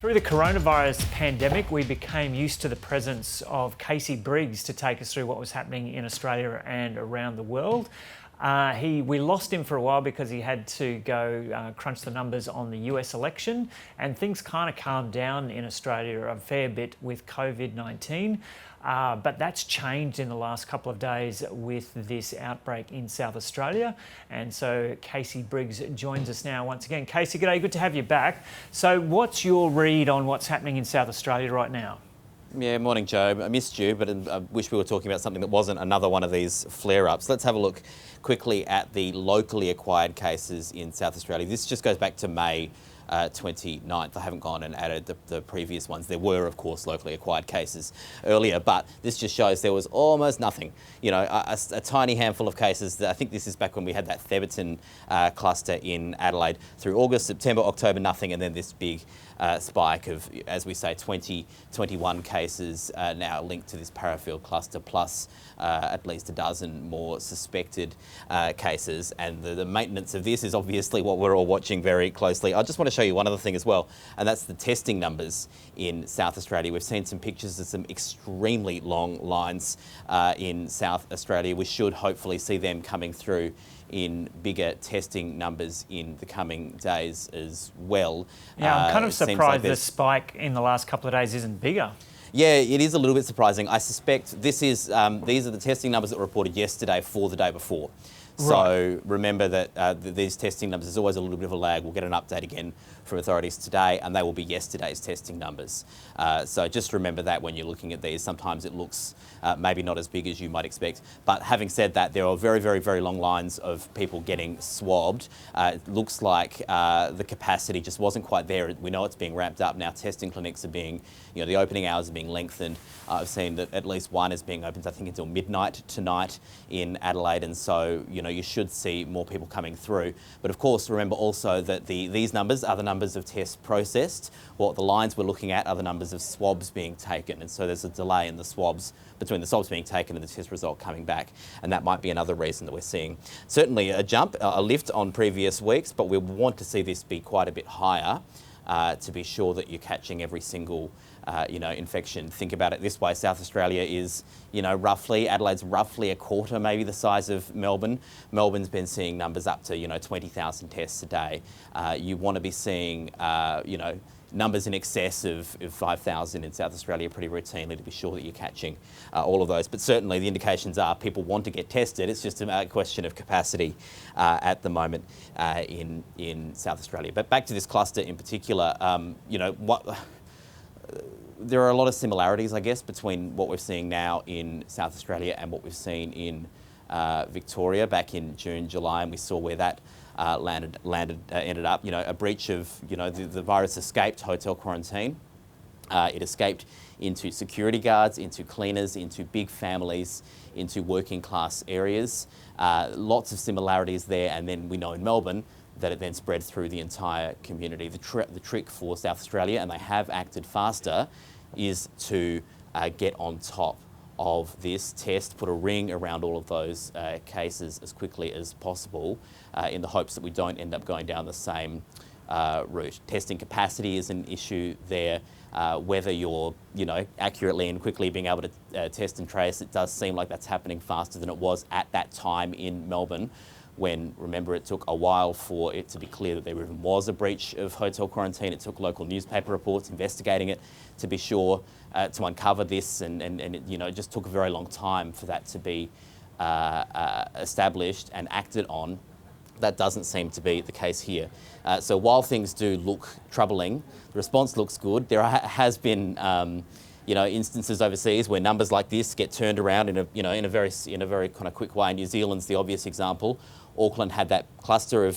Through the coronavirus pandemic, we became used to the presence of Casey Briggs to take us through what was happening in Australia and around the world. We lost him for a while because he had to go crunch the numbers on the US election, and things kind of calmed down in Australia a fair bit with COVID-19. But that's changed in the last couple of days with this outbreak in South Australia. And so Casey Briggs joins us now once again. Casey, g'day, good to have you back. So what's your read on what's happening in South Australia right now? Yeah, morning, Joe. I missed you, but I wish we were talking about something that wasn't another one of these flare-ups. Let's have a look quickly at the locally acquired cases in South Australia. This just goes back to May 29th. I haven't gone and added the previous ones. There were, of course, locally acquired cases earlier, but this just shows there was almost nothing. You know, a tiny handful of cases. I think this is back when we had that Theberton cluster in Adelaide through August, September, October, nothing, and then this big spike of, as we say, 21 cases now linked to this Parafield cluster, plus at least a dozen more suspected cases. And the maintenance of this is obviously what we're all watching very closely. I just want to show you one other thing as well, and that's the testing numbers in South Australia. We've seen some pictures of some extremely long lines in South Australia. We should hopefully see them coming through in bigger testing numbers in the coming days as well. Yeah, I'm kind of surprised the spike in the last couple of days isn't bigger. Yeah, it is a little bit surprising. I suspect this is these are the testing numbers that were reported yesterday for the day before. So remember that these testing numbers, there's always a little bit of a lag. We'll get an update again from authorities today, and they will be yesterday's testing numbers. So just remember that when you're looking at these. Sometimes it looks maybe not as big as you might expect. But having said that, there are very, very, very long lines of people getting swabbed. It looks like the capacity just wasn't quite there. We know it's being ramped up now. Testing clinics are being, you know, the opening hours are being lengthened. I've seen that at least one is being opened, I think, until midnight tonight in Adelaide. And so, you know, you should see more people coming through. But of course, remember also that these numbers are the numbers of tests processed. What the lines we're looking at are the numbers of swabs being taken. And so there's a delay in the swabs, between the swabs being taken and the test result coming back. And that might be another reason that we're seeing certainly a jump, a lift on previous weeks, but we want to see this be quite a bit higher to be sure that you're catching every single infection. Think about it this way: South Australia is, Adelaide's roughly a quarter, maybe the size of Melbourne. Melbourne's been seeing numbers up to, 20,000 tests a day. You want to be seeing, numbers in excess of 5,000 in South Australia pretty routinely to be sure that you're catching all of those. But certainly the indications are people want to get tested. It's just a question of capacity at the moment in South Australia. But back to this cluster in particular, there are a lot of similarities, I guess, between what we're seeing now in South Australia and what we've seen in Victoria back in June, July, and we saw where that ended up. A breach of, the virus escaped hotel quarantine. It escaped into security guards, into cleaners, into big families, into working class areas. Lots of similarities there, and then we know in Melbourne that it then spread through the entire community. The trick for South Australia, and they have acted faster, is to get on top of this test, put a ring around all of those cases as quickly as possible in the hopes that we don't end up going down the same route. Testing capacity is an issue there. Whether you're, accurately and quickly being able to test and trace, it does seem like that's happening faster than it was at that time in Melbourne, when, remember, it took a while for it to be clear that there even was a breach of hotel quarantine. It took local newspaper reports investigating it to be sure to uncover this, and it just took a very long time for that to be established and acted on. That doesn't seem to be the case here. So while things do look troubling, the response looks good. There has been instances overseas where numbers like this get turned around in a very kind of quick way. New Zealand's the obvious example. Auckland had that cluster of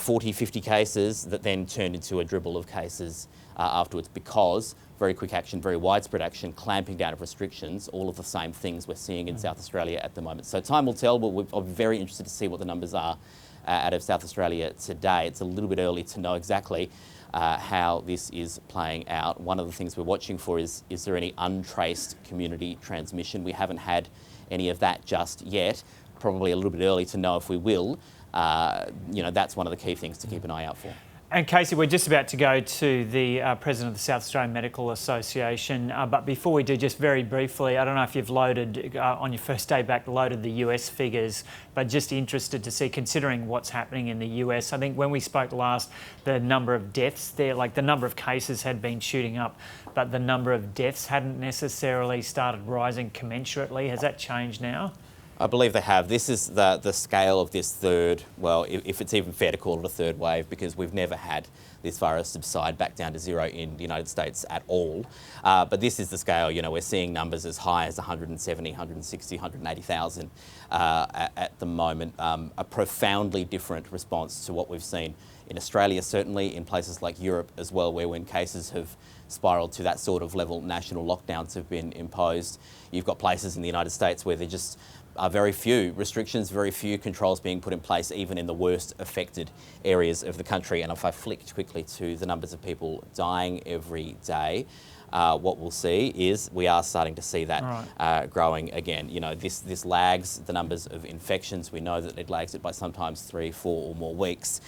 40, 50 cases that then turned into a dribble of cases afterwards, because very quick action, very widespread action, clamping down of restrictions, all of the same things we're seeing in South Australia at the moment. So time will tell, but I'm very interested to see what the numbers are out of South Australia today. It's a little bit early to know exactly how this is playing out. One of the things we're watching for is there any untraced community transmission? We haven't had any of that just yet. Probably a little bit early to know if we will. That's one of the key things to keep an eye out for. And Casey, we're just about to go to the President of the South Australian Medical Association, but before we do, just very briefly, I don't know if you've loaded, on your first day back, loaded the US figures, but just interested to see, considering what's happening in the US. I think when we spoke last, the number of deaths there, like the number of cases had been shooting up, but the number of deaths hadn't necessarily started rising commensurately. Has that changed now? I believe they have. This is the scale of this third, well, if it's even fair to call it a third wave, because we've never had this virus subside back down to zero in the United States at all. But this is the scale, you know, we're seeing numbers as high as 170, 160, 180,000 at the moment. A profoundly different response to what we've seen in Australia, certainly in places like Europe as well, where when cases have spiralled to that sort of level, national lockdowns have been imposed. You've got places in the United States where there just are very few restrictions, very few controls being put in place, even in the worst affected areas of the country. And if I flick quickly to the numbers of people dying every day, what we'll see is we are starting to see that growing again. You know, this lags the numbers of infections. We know that it lags it by sometimes 3, 4 or more weeks.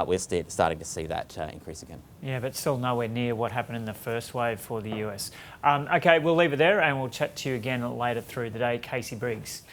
We're starting to see that increase again. Yeah, but still nowhere near what happened in the first wave for the US. Okay, we'll leave it there and we'll chat to you again later through the day. Casey Briggs.